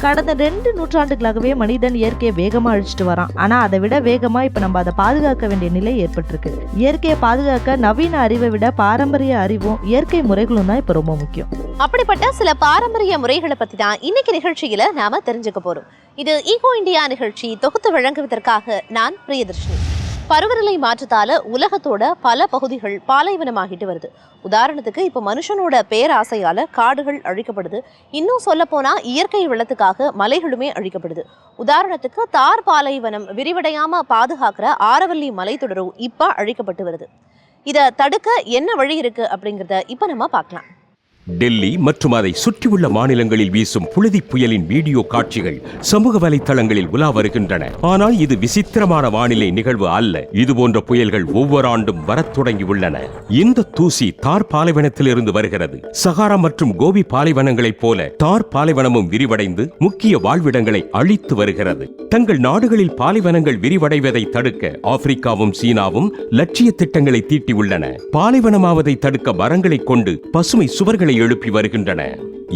கடந்த 2 நூற்றாண்டுகளாகவே மனிதன் இயற்கையை வேகமா அழிச்சிட்டு வரான். ஆனா அதை விட வேகமா இப்ப நம்ம அதை பாதுகாக்க வேண்டிய நிலை ஏற்பட்டிருக்கு. இயற்கையை பாதுகாக்க நவீன அறிவை விட பாரம்பரிய அறிவும் இயற்கை முறைகளும் தான் இப்ப ரொம்ப முக்கியம். அப்படிப்பட்ட சில பாரம்பரிய முறைகளை பத்தி தான் இன்னைக்கு நிகழ்ச்சியில நாம தெரிஞ்சுக்க போறோம். இது ஈகோ இந்தியா நிகழ்ச்சி தொகுத்து வழங்குவதற்காக நான் பிரியதர்ஷினி. பருவநிலை மாற்றத்தால உலகத்தோட பல பகுதிகள் பாலைவனமாகிட்டு வருது. உதாரணத்துக்கு இப்ப மனுஷனோட பேராசையால காடுகள் அழிக்கப்படுது. இன்னும் சொல்ல போனா இயற்கை வெள்ளத்துக்காக மலைகளுமே அழிக்கப்படுது. உதாரணத்துக்கு தார் பாலைவனம் விரிவடையாம பாதுகாக்கிற ஆரவல்லி மலைத்தொடரும் இப்ப அழிக்கப்பட்டு வருது. இத தடுக்க என்ன வழி இருக்கு அப்படிங்கறத இப்ப நம்ம பார்க்கலாம். டெல்லி மற்றும் அதை சுற்றியுள்ள மாநிலங்களில் வீசும் புழுதி புயலின் வீடியோ காட்சிகள் சமூக வலைத்தளங்களில் உலா வருகின்றன. ஆனால் இது விசித்திரமான வானிலை நிகழ்வு அல்ல. இதுபோன்ற புயல்கள் ஒவ்வொரு ஆண்டும் வரத் தொடங்கியுள்ளன. இந்த தூசி தார் பாலைவனத்திலிருந்து வருகிறது. சகாரா மற்றும் கோபி பாலைவனங்களைப் போல தார் பாலைவனமும் விரிவடைந்து முக்கிய வாழ்விடங்களை அழித்து வருகிறது. தங்கள் நாடுகளில் பாலைவனங்கள் விரிவடைவதை தடுக்க ஆப்பிரிக்காவும் சீனாவும் லட்சிய திட்டங்களை தீட்டியுள்ளன. பாலைவனமாவதை தடுக்க மரங்களை கொண்டு பசுமை சுவர்களை எழுப்பி வருகின்றன.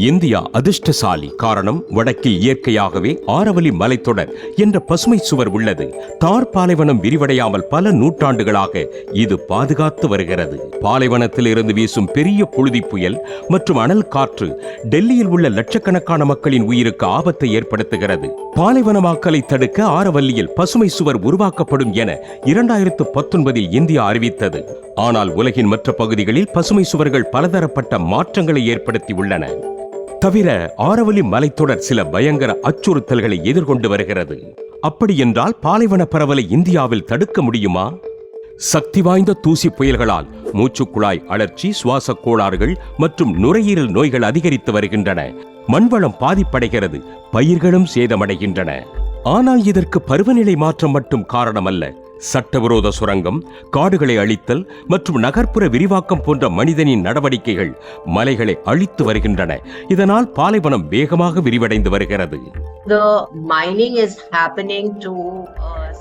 இந்தியா அதிர்ஷ்டசாலி. காரணம், வடக்கில் இயற்கையாகவே ஆரவல்லி மலைத்தொடர் என்ற பசுமை சுவர் உள்ளது. தார் பாலைவனம் விரிவடையாமல் பல நூற்றாண்டுகளாக இது பாதுகாத்து வருகிறது. பாலைவனத்தில் இருந்து வீசும் பெரிய புழுதி புயல் மற்றும் அனல் காற்று டெல்லியில் உள்ள லட்சக்கணக்கான மக்களின் உயிருக்கு ஆபத்தை ஏற்படுத்துகிறது. பாலைவனமாக்கலை தடுக்க ஆரவல்லியில் பசுமை சுவர் உருவாக்கப்படும் என 2019 இந்தியா அறிவித்தது. ஆனால் உலகின் மற்ற பகுதிகளில் பசுமை சுவர்கள் பலதரப்பட்ட மாற்றங்களை ஏற்படுத்தியுள்ளன. தவிர ஆரவல்லி மலைத்தொடர் சில பயங்கர அச்சுறுத்தல்களை எதிர்கொண்டு வருகிறது. அப்படி என்றால் பாலைவன பரவலை இந்தியாவில் தடுக்க முடியுமா? சக்தி வாய்ந்த தூசி புயல்களால் மூச்சுக்குழாய் அழற்சி, சுவாச கோளாறுகள் மற்றும் நுரையீரல் நோய்கள் அதிகரித்து வருகின்றன. மண்வளம் பாதிப்படைகிறது, பயிர்களும் சேதமடைகின்றன. ஆனால் இதற்கு பருவநிலை மாற்றம் மட்டும் காரணமல்ல. சட்டவிரோத சுரங்கம், காடுகளை அழித்தல் மற்றும் நகர்ப்புற விரிவாக்கம் போன்ற மனிதனின் நடவடிக்கைகள் மலைகளை அழித்து வருகின்றன. இதனால் பாலைவனம் வேகமாக விரிவடைந்து வருகிறது.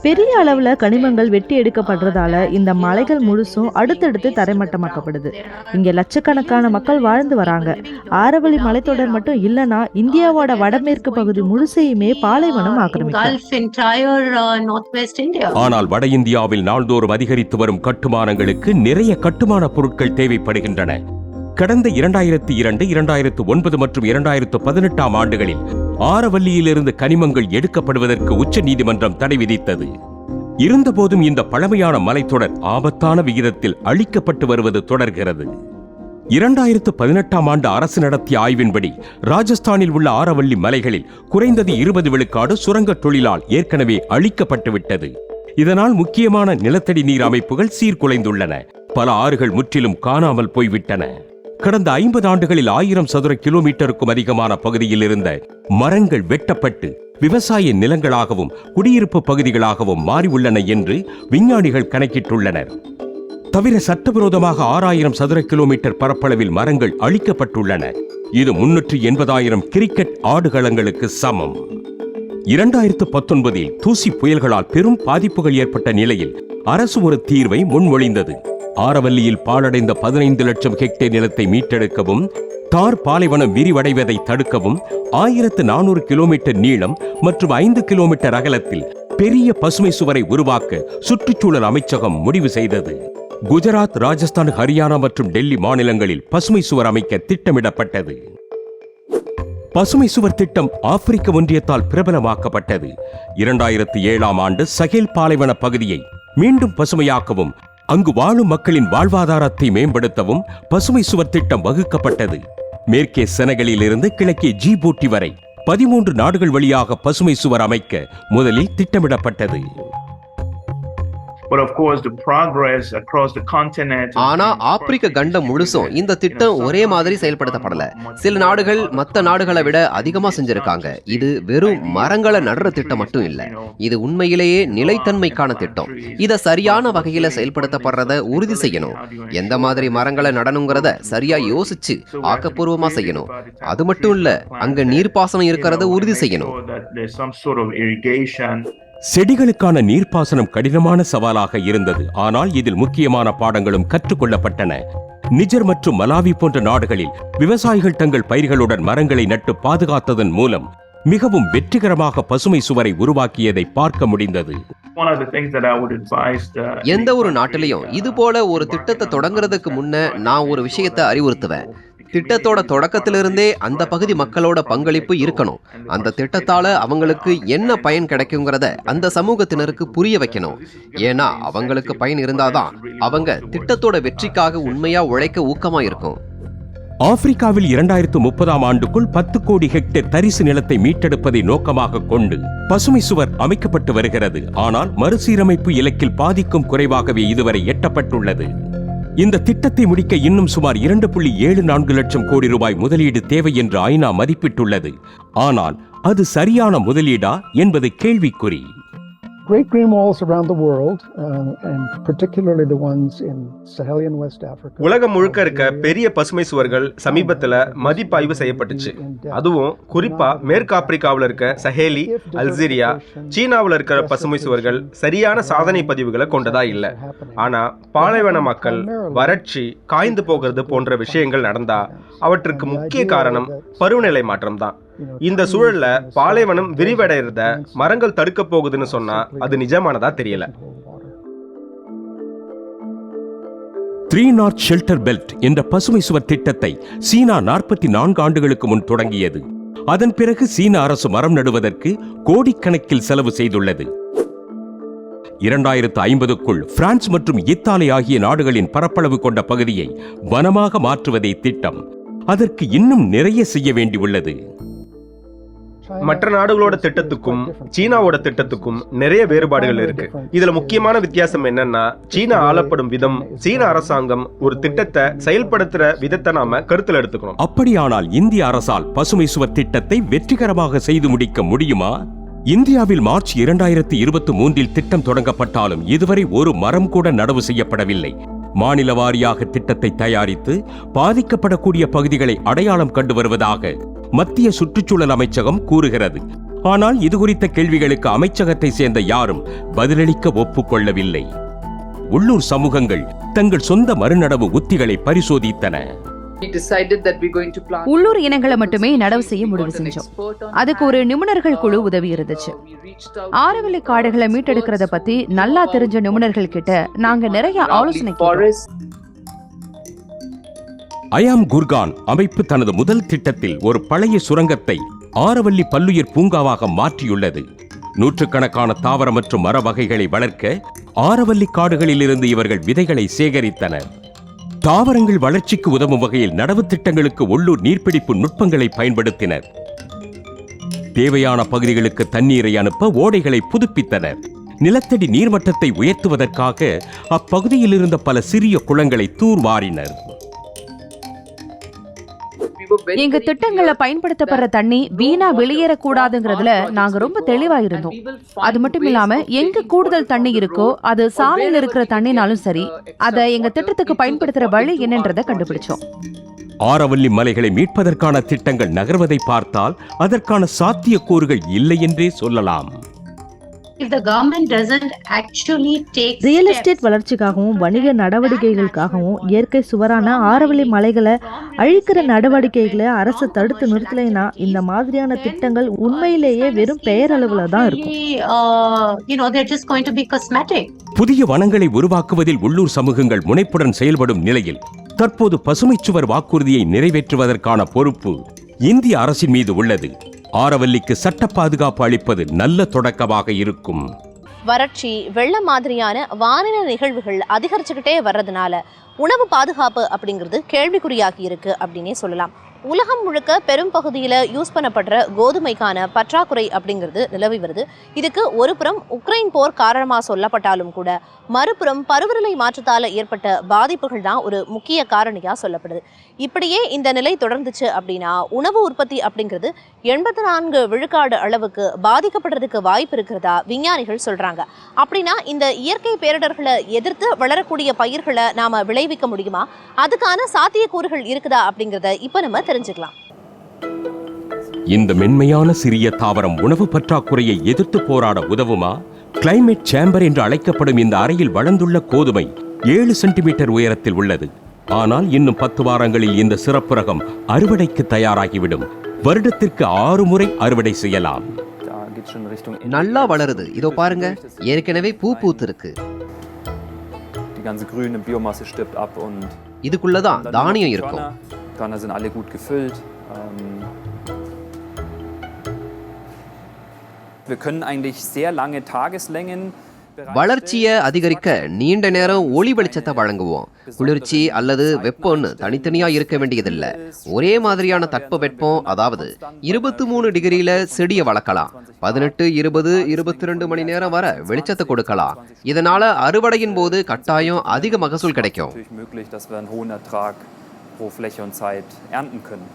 பெரிய அளவுல கனிமங்கள் வெட்டி எடுக்கப்படுறதால இந்த மலைகள் முழுசும் அடுத்தடுத்து தரைமட்டமாக்கப்படுது. இங்க லட்சக்கணக்கான மக்கள் வாழ்ந்து வராங்க. ஆரவல்லி மலைத்தொடர் மட்டும் இல்லனா இந்தியாவோட வடமேற்கு பகுதி முழுசையுமே பாலைவனம் ஆக்கிரமிக்கும். ஆனால் வட இந்தியாவில் நாள்தோறும் அதிகரித்து வரும் கட்டுமானங்களுக்கு நிறைய கட்டுமான பொருட்கள் தேவைப்படுகின்றன. கடந்த 2002, 2009 மற்றும் 2018 ஆண்டுகளில் ஆரவல்லியிலிருந்து கனிமங்கள் எடுக்கப்படுவதற்கு உச்ச நீதிமன்றம் தடை விதித்தது. இருந்தபோதும் இந்த பழமையான மலைத்தொடர் ஆபத்தான விகிதத்தில் அழிக்கப்பட்டு வருவது தொடர்கிறது. 2018 ஆண்டு அரசு நடத்திய ஆய்வின்படி ராஜஸ்தானில் உள்ள ஆரவல்லி மலைகளில் குறைந்தது 20 விழுக்காடு சுரங்க தொழிலால் ஏற்கனவே அழிக்கப்பட்டுவிட்டது. இதனால் முக்கியமான நிலத்தடி நீர் அமைப்புகள் சீர்குலைந்துள்ளன. பல ஆறுகள் முற்றிலும் காணாமல் போய்விட்டன. கடந்த 50 ஆண்டுகளில் 1000 சதுர கிலோமீட்டருக்கும் அதிகமான பகுதியில் இருந்த மரங்கள் வெட்டப்பட்டு விவசாய நிலங்களாகவும் குடியிருப்பு பகுதிகளாகவும் மாறியுள்ளன என்று விஞ்ஞானிகள் கணக்கிட்டுள்ளனர். தவிர சட்டவிரோதமாக 6000 சதுர கிலோமீட்டர் பரப்பளவில் மரங்கள் அழிக்கப்பட்டுள்ளன. இது 380,000 கிரிக்கெட் ஆடுகளங்களுக்கு சமம். 2019 தூசி புயல்களால் பெரும் பாதிப்புகள் ஏற்பட்ட நிலையில் அரசு ஒரு தீர்வை முன்மொழிந்தது. ஆரவல்லியில் பாழடைந்த 15 லட்சம் ஹெக்டேர் நிலத்தை மீட்டெடுக்கவும், தார் பாலைவனம் விரிவடைவதை தடுக்கவும் 1400 கிலோமீட்டர் நீளம் மற்றும் 5 கிலோமீட்டர் அகலத்தில் பெரிய பசுமை சுவரை உருவாக்க சுற்றுச்சூழல் அமைச்சகம் முடிவு செய்தது. குஜராத், ராஜஸ்தான், ஹரியானா மற்றும் டெல்லி மாநிலங்களில் பசுமை சுவர் அமைக்க திட்டமிடப்பட்டது. பசுமை சுவர் திட்டம் ஆப்பிரிக்க ஒன்றியத்தால் பிரபலமாக்கப்பட்டது. 2007 ஆண்டு சஹேல் பாலைவன பகுதியை மீண்டும் பசுமையாக்கவும் அங்கு வாழும் மக்களின் வாழ்வாதாரத்தை மேம்படுத்தவும் பசுமை சுவர் திட்டம் வகுக்கப்பட்டது. மேற்கே செனகலில் இருந்து கிழக்கே ஜிபூட்டி வரை 13 நாடுகள் வழியாக பசுமை சுவர் அமைக்க முதலில் திட்டமிடப்பட்டது. ஆனா ஆப்பிரிக்க கண்டம் முழுசும் இந்த திட்டம் ஒரே மாதிரி செயல்படுத்தப்படல. சில நாடுகள் மற்ற நாடுகளை விட அதிகமா செஞ்சிருக்காங்க. இது வெறும் மரங்களை நடுற திட்டம் மட்டும் இல்ல, இது உண்மையிலேயே நிலைத்தன்மைக்கான திட்டம். இத சரியான வகையில செயல்படுத்தப்படுறத உறுதி செய்யணும். எந்த மாதிரி மரங்களை நடணுங்கிறத சரியா யோசிச்சு ஆக்கப்பூர்வமா செய்யணும். அது மட்டும் இல்ல, அங்க நீர்ப்பாசனம் இருக்கிறத உறுதி செய்யணும். செடிகளுக்கான நீர்ப்பாசனம் கடினமான சவாலாக இருந்தது. ஆனால் இதில் முக்கியமான பாடங்களும் கற்றுக்கொள்ளப்பட்டன. நிஜர் மற்றும் மலாவி போன்ற நாடுகளில் விவசாயிகள் தங்கள் பயிர்களுடன் மரங்களை நட்டு பாதுகாத்ததன் மூலம் மிகவும் வெற்றிகரமாக பசுமை சுவரை உருவாக்கியதை பார்க்க முடிந்தது. எந்த ஒரு நாட்டிலையும் இது போல ஒரு திட்டத்தை தொடங்குறதுக்கு முன்ன நான் ஒரு விஷயத்தை அறிவுறுத்துவேன். திட்டத்தோட தொடக்கத்திலிருந்தே அந்த பகுதி மக்களோட பங்களிப்பு இருக்கணும். அந்த திட்டத்தால அவங்களுக்கு என்ன பயன் கிடைக்குங்கிறத அந்த சமூகத்தினருக்கு புரிய வைக்கணும். ஏன்னா அவங்களுக்கு பயன் இருந்தாதான் அவங்க திட்டத்தோட வெற்றிக்காக உண்மையா உழைக்க ஊக்கமா இருக்கும். ஆப்பிரிக்காவில் 2030ஆம் ஆண்டுக்குள் 10 கோடி ஹெக்டேர் தரிசு நிலத்தை மீட்டெடுப்பதை நோக்கமாக கொண்டு பசுமை சுவர் அமைக்கப்பட்டு வருகிறது. ஆனால் மறுசீரமைப்பு இலக்கில் பாதிக்கும் குறைவாகவே இதுவரை எட்டப்பட்டுள்ளது. இந்த திட்டத்தை முடிக்க இன்னும் சுமார் 2.74 லட்சம் கோடி ரூபாய் முதலீடு தேவை என்று ஐநா மதிப்பிட்டுள்ளது. ஆனால் அது சரியான முதலீடா என்பது கேள்விக்குறி. Great green walls around the world, and particularly the ones in Sahelian West Africa. உலகம் முழுக்க இருக்க பெரிய பசுமை சுவர்கள் சமீபத்துல மதிப்பாய்வு செய்யப்பட்டுச்சு. அதுவும் குறிப்பா மேற்கு ஆப்பிரிக்காவில் இருக்க சஹேலி, அல்ஜீரியா, சீனாவில் இருக்கிற பசுமை சுவர்கள் சரியான சாதனை பதிவுகளை கொண்டதா இல்ல. ஆனா பாலைவன மக்கள், வறட்சி, காய்ந்து போகிறது போன்ற விஷயங்கள் நடந்தா அவற்றுக்கு முக்கிய காரணம் பருவநிலை மாற்றம் தான். இந்த சூழல்ல பாலைவனம் விரிவடைறத மரங்கள் தடுக்க போகுதுன்னு சொன்னா அது நிஜமானதா தெரியல. 3 நார்த் ஷெல்டர் பெல்ட் என்ற பசுமை சுவர் திட்டத்தை சீனா 44 ஆண்டுகளுக்கு முன் தொடங்கியது. அதன் பிறகு சீன அரசு மரம் நடுவதற்கு கோடிக்கணக்கில் செலவு செய்துள்ளது. 2050க்குள் பிரான்ஸ் மற்றும் இத்தாலி ஆகிய நாடுகளின் பரப்பளவு கொண்ட பகுதியை வனமாக மாற்றுவதே திட்டம். அதற்கு இன்னும் நிறைய செய்ய வேண்டியுள்ளது. மற்ற நாடுகளோட திட்டத்துக்கும் சீனாவோட திட்டத்துக்கும் நிறைய வேறுபாடுகள் இருக்கு. இதுல முக்கியமான வித்தியாசம் என்னன்னா, சீனா ஆளப்படும் விதம், சீன அரசாங்கம் ஒரு திட்டத்தை செயல்படுத்துற விதத்தை நாம கருத்தில் எடுத்துக்கணும். அப்படியானால் இந்திய அரசால் பசுமை சுவர் திட்டத்தை வெற்றிகரமாக செய்து முடிக்க முடியுமா? இந்தியாவில் மார்ச் 2023இல் திட்டம் தொடங்கப்பட்டாலும் இதுவரை ஒரு மரம் கூட நடவு செய்யப்படவில்லை. மாநில வாரியாக திட்டத்தை தயாரித்து பாதிக்கப்படக்கூடிய பகுதிகளை அடையாளம் கண்டு வருவதாக மத்திய சுற்றுச்சூழல் அமைச்சகம் கூறுகிறது. ஆனால் இது குறித்த கேள்விகளுக்கு அமைச்சகத்தை சேர்ந்த யாரும் பதிலளிக்க ஒப்புக்கொள்ளவில்லை. உள்ளூர் சமூகங்கள் தங்கள் சொந்த மறுநடவு உத்திகளை பரிசோதித்தன. உள்ளூர் இனங்களை மட்டுமே நடவு செய்ய முடிவு செஞ்சோம். அதுக்கு ஒரு நிபுணர்கள் குழு உதவி இருந்துச்சு. ஆரவல்லி காடுகளை மீட்டெடுக்கிறத பத்தி நல்லா தெரிஞ்ச நிபுணர்கள் கிட்ட நாங்க நிறைய ஆலோசனை கேட்டோம். அயாம் குர்கான் அமைப்பு தனது முதல் திட்டத்தில் ஒரு பழைய சுரங்கத்தை ஆரவல்லி பல்லுயிர் பூங்காவாக மாற்றியுள்ளது. நூற்றுக்கணக்கான தாவர மற்றும் மர வகைகளை வளர்க்க ஆரவல்லி காடுகளில் இருந்து இவர்கள் விதைகளை சேகரித்தனர். தாவரங்கள் வளர்ச்சிக்கு உதவும் வகையில் நடவு திட்டங்களுக்கு உள்ளூர் நீர்பிடிப்பு நுட்பங்களை பயன்படுத்தினர். தேவையான பகுதிகளுக்கு தண்ணீரை அனுப்ப ஓடைகளை புதுப்பித்தனர். நிலத்தடி நீர்மட்டத்தை உயர்த்துவதற்காக அப்பகுதியில் இருந்த பல சிறிய குளங்களை தூர்வாரினர். எங்க திட்டங்களை பயன்படுத்தப்படுற தண்ணி வீணா வெளியேறக்கூடாதுங்கிறதுல நாங்க ரொம்ப தெளிவா இருந்தோம். அது மட்டும் இல்லாம எங்க கூடுதல் தண்ணி இருக்கோ அது சாலையில் இருக்கிற தண்ணினாலும் சரி, அதை எங்க திட்டத்துக்கு பயன்படுத்துற வழி என்னன்றதை கண்டுபிடிச்சோம். ஆரவல்லி மலைகளை மீட்பதற்கான திட்டங்கள் நகர்வதை பார்த்தால் அதற்கான சாத்தியக்கூறுகள் இல்லை என்றே சொல்லலாம். ரியல் எஸ்டேட் வளர்ச்சிக்காகவும் வணிக நடவடிக்கைகளுக்காகவும் இயற்கை சுவரான ஆரவல்லி மலைகளை அழிக்கிற நடவடிக்கைகளை அரசு தடுத்து நிறுத்தலைன்னா இந்த மாதிரியான திட்டங்கள் உண்மையிலேயே வெறும் பெயரளவுல தான் இருக்கும். புதிய வனங்களை உருவாக்குவதில் உள்ளூர் சமூகங்கள் முனைப்புடன் செயல்படும் நிலையில் தற்போது பசுமை சுவர் வாக்குறுதியை நிறைவேற்றுவதற்கான பொறுப்பு இந்திய அரசின் மீது உள்ளது. ஆரவல்லிக்கு சட்ட பாதுகாப்பு அளிப்பது நல்ல தொடக்கமாக இருக்கும். வறட்சி, வெள்ளம் மாதிரியான வானிலை நிகழ்வுகள் அதிகரிச்சுக்கிட்டே வர்றதுனால உணவு பாதுகாப்பு அப்படிங்கிறது கேள்விக்குறியாகி இருக்கு அப்படின்னே சொல்லலாம். உலகம் முழுக்க பெரும் பகுதியில் யூஸ் பண்ணப்படுற கோதுமைக்கான பற்றாக்குறை அப்படிங்கிறது நிலவி வருது. இதுக்கு ஒரு புறம் உக்ரைன் போர் காரணமாக சொல்லப்பட்டாலும் கூட மறுபுறம் பருவநிலை மாற்றத்தால் ஏற்பட்ட பாதிப்புகள் தான் ஒரு முக்கிய காரணியாக சொல்லப்படுது. இப்படியே இந்த நிலை தொடர்ந்துச்சு அப்படின்னா உணவு உற்பத்தி அப்படிங்கிறது 84 விழுக்காடு அளவுக்கு பாதிக்கப்படுறதுக்கு வாய்ப்பு இருக்கிறதா விஞ்ஞானிகள் சொல்றாங்க. அப்படின்னா இந்த இயற்கை பேரிடர்களை எதிர்த்து வளரக்கூடிய பயிர்களை நாம விளைவிக்க முடியுமா? அதுக்கான சாத்தியக்கூறுகள் இருக்குதா அப்படிங்கிறத இப்ப நம்ம தெரிஞ்சுக்கலாம். இந்த மென்மையான சிறிய தாவரம் உணவு பற்றாக்குறையை எதிர்த்து போராட உதவுமா? கிளைமேட் சேம்பர் என்று அழைக்கப்படும் இந்த அறையில் வளர்ந்துள்ள கோதுமை 7 சென்டிமீட்டர் உயரத்தில் உள்ளது. ஆனால் இன்னும் 10 வாரங்களில் இந்த சிறப்பு ரகம் அறுவடைக்கு தயாராகிவிடும். வருடத்திற்கு 6 முறை அறுவடை செய்யலாம். நல்லா வளருது. இதோ பாருங்க, ஏற்கனவே பூ பூத்து இருக்கு. Die ganze grüne Biomasse stirbt ab und இதுக்குள்ளதான் தானியம் இருக்கும். Körner sind alle gut gefüllt. Wir können eigentlich sehr lange Tageslängen வளர்ச்சியை அதிகரிக்க நீண்ட நேரம் ஒளி வெளிச்சத்தை வழங்குவோம். குளிர்ச்சி அல்லது வெப்பம்னு தனித்தனியா இருக்க வேண்டியதில்லை. ஒரே மாதிரியான தட்பவெப்பம், அதாவது 23 டிகிரியில செடியை வளர்க்கலாம். 18, 20, 22 மணி நேரம் வரை வெளிச்சத்தை கொடுக்கலாம். இதனால அறுவடையின் போது கட்டாயம் அதிக மகசூல் கிடைக்கும். natürlich möglich, dass wir einen hohen Ertrag pro Fläche und Zeit ernten können.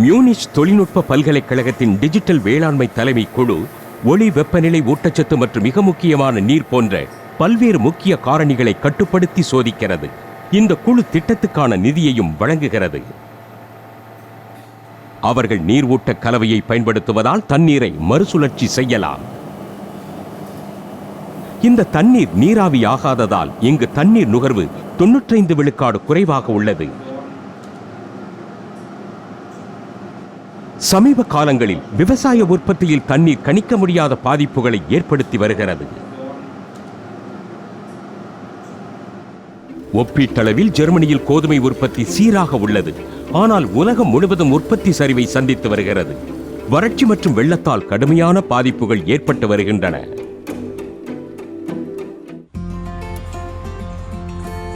Munich தொழில்நுட்ப பல்கலைக்கழகத்தின் டிஜிட்டல் வேளாண்மை தலைமை குழு ஒளி, வெப்பநிலை, ஊட்டச்சத்து மற்றும் மிக முக்கியமான நீர் போன்ற பல்வேறு முக்கிய காரணிகளை கட்டுப்படுத்தி சோதிக்கிறது. இந்த குழு திட்டத்துக்கான நிதியையும் வழங்குகிறது. அவர்கள் நீர் ஊட்ட கலவையை பயன்படுத்துவதால் தண்ணீரை மறுசுழற்சி செய்யலாம். இந்த தண்ணீர் நீராவி ஆகாததால் இங்கு தண்ணீர் நுகர்வு 95 விழுக்காடு குறைவாக உள்ளது. சமீப காலங்களில் விவசாய உற்பத்தியில் தண்ணீர் கணிக்க முடியாத பாதிப்புகளை ஏற்படுத்தி வருகிறது. ஒப்பீட்டளவில் ஜெர்மனியில் கோதுமை உற்பத்தி சீராக உள்ளது. ஆனால் உலகம் முழுவதும் உற்பத்தி சரிவை சந்தித்து வருகிறது. வறட்சி மற்றும் வெள்ளத்தால் கடுமையான பாதிப்புகள் ஏற்பட்டு வருகின்றன.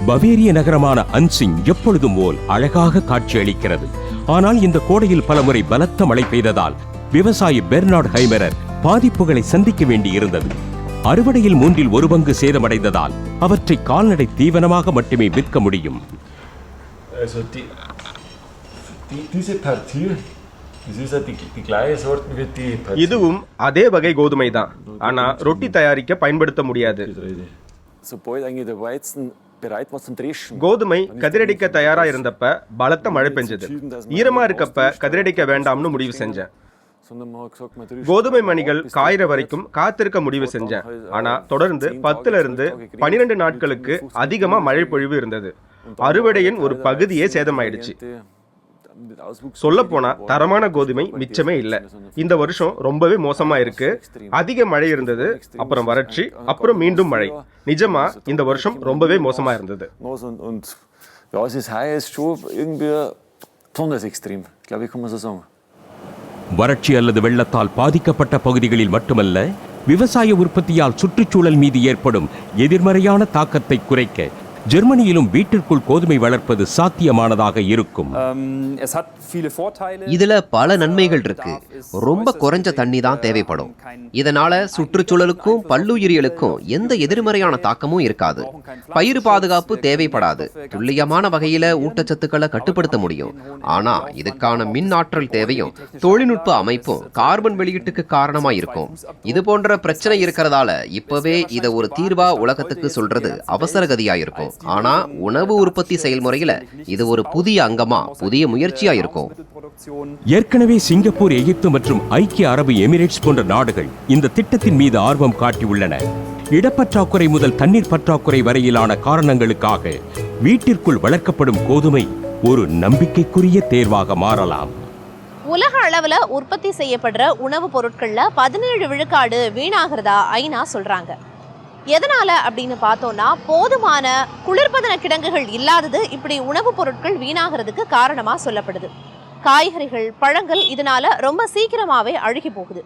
பவேரிய நகரமான அன்சிங் எப்பொழுதும் போல் அழகாக காட்சியளிக்கிறது. ஆனால் இந்த கோடையில் பலமுறை பலத்த மழை பெய்ததால் விவசாயி பெர்னார்ட் ஹைமரர் பாதிப்புகளை சந்திக்க வேண்டியிருந்தது. அறுவடையில் 1/3 பங்கு சேதமடைந்ததால் அவற்றை கால்நடை தீவனமாக மட்டுமே விற்க முடியும். இதுவும் அதே வகை கோதுமை தான், ஆனா ரொட்டி தயாரிக்க பயன்படுத்த முடியாது. கோதுமை கதிரடிக்க தயாரா இருந்தப்ப பலத்த மழை பெஞ்சது. ஈரமா இருக்கப்ப கதிரடிக்க வேண்டாம்னு முடிவு செஞ்சேன். கோதுமை மணிகள் காயிற வரைக்கும் காத்திருக்க முடிவு செஞ்சேன். ஆனா தொடர்ந்து 10 இருந்து 12 நாட்களுக்கு அதிகமா மழை பொழிவு இருந்தது. அறுவடையின் ஒரு பகுதியே சேதமாயிடுச்சு. சொல்ல போனா தரமான கோதுமை மிச்சமே இல்ல. இந்த வருஷம் ரொம்பவே மோசமா இருக்கு. அதிக மழை இருந்தது, அப்புறம் வறட்சி, அப்புறம் மீண்டும் மழை. நிஜமா இந்த வருஷம் ரொம்பவே மோசமா இருந்தது. வறட்சி அல்லது வெள்ளத்தால் பாதிக்கப்பட்ட பகுதிகளில் மட்டுமல்ல, விவசாய உற்பத்தியால் சுற்றுச்சூழல் மீது ஏற்படும் எதிர்மறையான தாக்கத்தை குறைக்க ஜெர்மனியிலும் வீட்டிற்குள் கோதுமை வளர்ப்பது சாத்தியமானதாக இருக்கும். இதுல பல நன்மைகள் இருக்கு. ரொம்ப குறைஞ்ச தண்ணி தான் தேவைப்படும். இதனால சுற்றுச்சூழலுக்கும் பல்லுயிரியலுக்கும் எந்த எதிர்மறையான தாக்கமும் இருக்காது. பயிர் பாதுகாப்பு தேவைப்படாது. துல்லியமான வகையில ஊட்டச்சத்துக்களை கட்டுப்படுத்த முடியும். ஆனா இதுக்கான மின் ஆற்றல் தேவையும் தொழில்நுட்ப அமைப்பும் கார்பன் வெளியீட்டுக்கு காரணமா இருக்கும். இது போன்ற பிரச்சனை இருக்கிறதால இப்பவே இத ஒரு தீர்வா உலகத்துக்கு சொல்றது அவசரகதியா இருக்கும். ஆனா உணவு உற்பத்தி செயல்முறையில இது ஒரு புதிய அங்கமா, புதிய முயற்சியா இருக்கும். ஏற்கனவே சிங்கப்பூர், எகிப்து மற்றும் ஐக்கிய அரபு எமிரேட்ஸ் போன்ற நாடுகள் இந்த திட்டத்தின் மீது ஆர்வம் காட்டியுள்ளன. இடப்பற்றாக்குறை முதல் தண்ணீர் பற்றாக்குறை வரையிலான காரணங்களுக்காக வீட்டிற்குள் வளர்க்கப்படும் கோதுமை ஒரு நம்பிக்கைக்குரிய தேர்வாக மாறலாம். உலக அளவுல உற்பத்தி செய்யப்படுற உணவுப் பொருட்கள்ல 17 விழுக்காடு வீணாகிறதா ஐநா சொல்றாங்க. எதனால அப்படின்னு பார்த்தோம்னா, போதுமான குளிர்பதன கிடங்குகள் இல்லாதது இப்படி உணவுப் பொருட்கள் வீணாகிறதுக்கு காரணமா சொல்லப்படுது. காய்கறிகள், பழங்கள் இதனால ரொம்ப சீக்கிரமாவே அழுகி போகுது.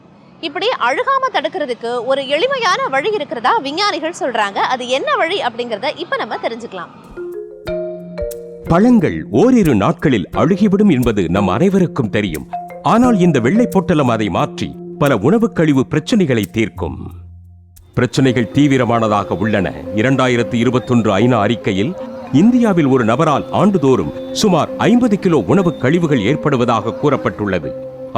இப்படி அழுகாம தடுக்கிறதுக்கு ஒரு எளிமையான வழி இருக்கிறதா விஞ்ஞானிகள் சொல்றாங்க. அது என்ன வழி அப்படிங்கறத இப்ப நம்ம தெரிஞ்சுக்கலாம். பழங்கள் ஓரிரு நாட்களில் அழுகிவிடும் என்பது நம் அனைவருக்கும் தெரியும். ஆனால் இந்த வெள்ளை பொட்டலம் அதை மாற்றி பல உணவு கழிவு பிரச்சனைகளை தீர்க்கும். பிரச்சனைகள் தீவிரமானதாக உள்ளன. 2021 ஐநா அறிக்கையில் இந்தியாவில் ஒரு நபரால் ஆண்டுதோறும் சுமார் 50 கிலோ உணவு கழிவுகள் ஏற்படுவதாக கூறப்பட்டுள்ளது.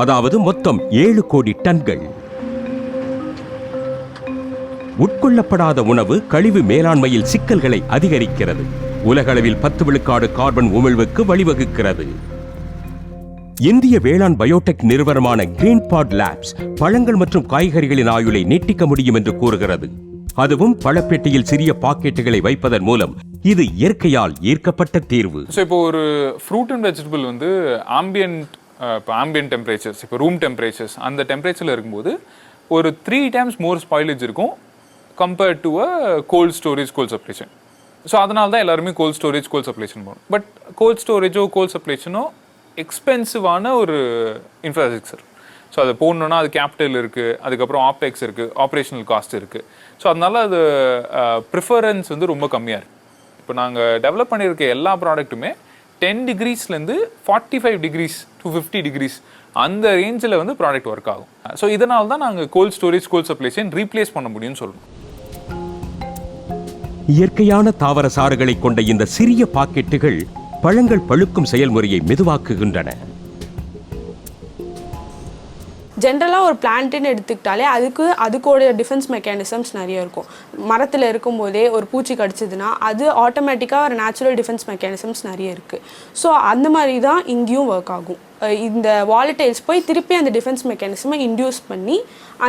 அதாவது மொத்தம் 7 கோடி டன்கள். உட்கொள்ளப்படாத உணவு கழிவு மேலாண்மையில் சிக்கல்களை அதிகரிக்கிறது. உலகளவில் 10 விழுக்காடு கார்பன் உமிழ்வுக்கு வழிவகுக்கிறது. இந்திய வேளாண் பயோடெக் நிறுவனமான கிரீன் பாட் லேப்ஸ் பழங்கள் மற்றும் காய்கறிகளின் ஆயுளை நீட்டிக்க முடியும் என்று கூறுகிறது. அதுவும் பழப்பெட்டியில் சிறிய பாக்கெட்டுகளை வைப்பதன் மூலம் இது இயற்கையால் ஈர்க்கப்பட்ட தீர்வு. ஸோ இப்போ ஒரு ஃப்ரூட் அண்ட் வெஜிடபிள் வந்து ஆம்பியன்ட் டெம்பரேச்சர்ஸ், இப்போ ரூம் டெம்பரேச்சர்ஸ் அந்த டெம்பரேச்சரில் இருக்கும்போது ஒரு 3 times மோர் ஸ்பாயிலேஜ் இருக்கும் compared to a cold storage cold supply chain. So அதனால தான் எல்லாருமே கோல்ட் ஸ்டோரேஜ் கோல்ட் சப்ளைஷன் போகணும். பட் கோல்ட் ஸ்டோரேஜோ கோல்ட் சப்ளைஷனோ எக்ஸ்பென்சிவான ஒரு இன்ஃப்ராஸ்ட்ரக்சர். ஸோ அதை போடணுன்னா அது கேபிட்டல் இருக்குது, அதுக்கப்புறம் ஆப்எக்ஸ் இருக்குது, ஆப்ரேஷனல் காஸ்ட் இருக்குது. ஸோ அதனால அது ப்ரிஃபரன்ஸ் வந்து ரொம்ப கம்மியாக இருக்குது. இப்போ நாங்கள் டெவலப் பண்ணியிருக்க எல்லா ப்ராடக்ட்டுமே 10 degreesலேருந்து 45 degrees to 50 degrees அந்த ரேஞ்சில் வந்து ப்ராடக்ட் ஒர்க் ஆகும். ஸோ இதனால தான் நாங்கள் கோல்ட் ஸ்டோரேஜ் கோல்ட் சப்ளைஷன் ரீப்ளேஸ் பண்ண முடியும்னு சொல்கிறோம். இயற்கையான தாவர சாறுகளை கொண்ட இந்த சிறிய பாக்கெட்டுகள் பழங்கள் பழுக்கும் செயல்முறையை மெதுவாக்குகின்றன. ஜென்ரலாக ஒரு பிளான்ட்டுன்னு எடுத்துக்கிட்டாலே அதுக்கோடைய டிஃபென்ஸ் மெக்கானிசம்ஸ் நிறைய இருக்கும். மரத்தில் இருக்கும்போதே ஒரு பூச்சி கடிச்சதுன்னா அது ஆட்டோமேட்டிக்காக ஒரு நேச்சுரல் டிஃபென்ஸ் மெக்கானிசம்ஸ் நிறைய இருக்குது. ஸோ அந்த மாதிரி தான் இங்கேயும் ஒர்க் ஆகும். இந்த வாலடைல்ஸ் போய் திருப்பி அந்த டிஃபென்ஸ் மெக்கானிசமை இன்டியூஸ் பண்ணி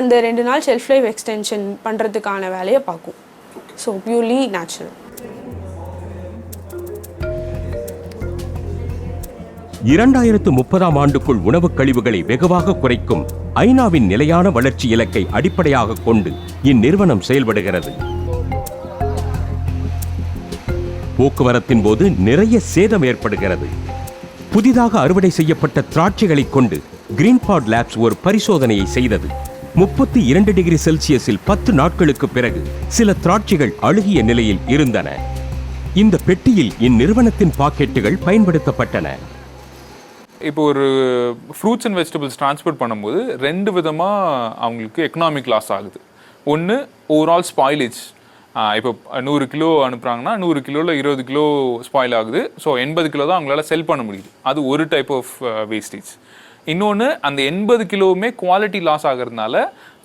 அந்த 2 நாள் ஷெல்ஃப் லைஃப் எக்ஸ்டென்ஷன் பண்ணுறதுக்கான வேலையை பார்க்கும். So purely natural. 2030ஆம் ஆண்டுக்குள் உணவுக் கழிவுகளை வெகுவாக குறைக்கும் ஐநாவின் நிலையான வளர்ச்சி இலக்கை அடிப்படையாக கொண்டு இந்நிறுவனம் செயல்படுகிறது. போக்குவரத்தின் போது நிறைய சேதம் ஏற்படுகிறது. புதிதாக அறுவடை செய்யப்பட்ட திராட்சைகளை கொண்டு கிரீன்பாட் லேப்ஸ் ஒரு பரிசோதனையை செய்தது. 32 டிகிரி செல்சியஸில் 10 நாட்களுக்கு பிறகு சில திராட்சைகள் அழுகிய நிலையில் இருந்தன. இந்த பெட்டியில் இந்நிறுவனத்தின் பாக்கெட்டுகள் பயன்படுத்தப்பட்டன. இப்போ ஒரு ஃப்ரூட்ஸ் அண்ட் வெஜிடபிள்ஸ் டிரான்ஸ்போர்ட் பண்ணும்போது 2 விதமாக அவங்களுக்கு எக்கனாமிக் லாஸ் ஆகுது. ஒன்று ஓவரால் ஸ்பாயிலேஜ். இப்போ 100 கிலோ அனுப்புகிறாங்கன்னா 100 கிலோவில் 20 கிலோ ஸ்பாயில் ஆகுது. ஸோ 80 கிலோ தான் அவங்களால செல் பண்ண முடியுது. அது ஒரு டைப் ஆஃப் வேஸ்டேஜ். இன்னொன்று அந்த 80 கிலோவுமே குவாலிட்டி லாஸ் ஆகிறதுனால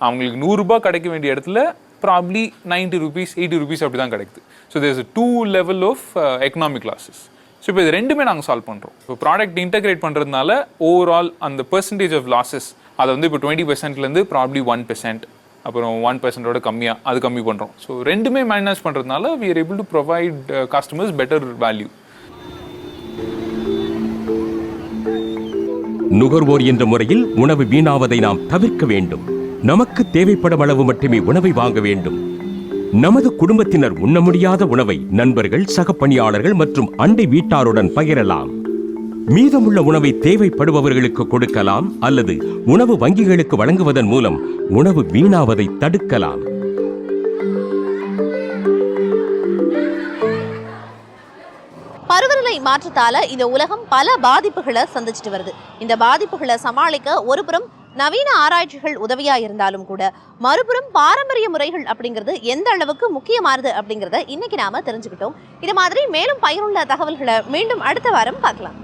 அவங்களுக்கு 100 ரூபாய் கிடைக்க வேண்டிய இடத்துல ப்ராப்ளி 90 rupees 80 rupees அப்படி தான் கிடைக்குது. So there is 2 level of economic losses. So இப்போ இது ரெண்டுமே நாங்கள் சால்வ் பண்ணுறோம். இப்போ ப்ராடக்ட் இன்டெகிரேட் பண்ணுறதுனால ஓவரால் அந்த பெர்சன்டேஜ் ஆஃப் லாஸஸ் அதை வந்து இப்போ 20%லேருந்து ப்ராப்ளி 1%, அப்புறம் 1%ஓட கம்மியாக அது கம்மி பண்ணுறோம். ஸோ ரெண்டுமே மேனேஜ் பண்ணுறதுனால we are able to provide customers better value. நுகர்வோர் என்ற முறையில் உணவு வீணாவதை நாம் தவிர்க்க வேண்டும். நமக்கு தேவைப்படும் அளவு மட்டுமே உணவை வாங்க வேண்டும். நமது குடும்பத்தினர் உண்ண முடியாத உணவை நண்பர்கள், சக பணியாளர்கள் மற்றும் அண்டை வீட்டாருடன் பகிரலாம். மீதமுள்ள உணவை தேவைப்படுபவர்களுக்கு கொடுக்கலாம் அல்லது உணவு வங்கிகளுக்கு வழங்குவதன் மூலம் உணவு வீணாவதை தடுக்கலாம். பருவநிலை மாற்றத்தால இந்த உலகம் பல பாதிப்புகளை சந்திச்சுட்டு வருது. இந்த பாதிப்புகளை சமாளிக்க ஒருபுறம் நவீன ஆராய்ச்சிகள் உதவியா இருந்தாலும் கூட மறுபுறம் பாரம்பரிய முறைகள் அப்படிங்கிறது எந்த அளவுக்கு முக்கியமானது அப்படிங்கிறத இன்னைக்கு நாம தெரிஞ்சுக்கிட்டோம். இது மாதிரி மேலும் பயனுள்ள தகவல்களை மீண்டும் அடுத்த வாரம் பார்க்கலாம்.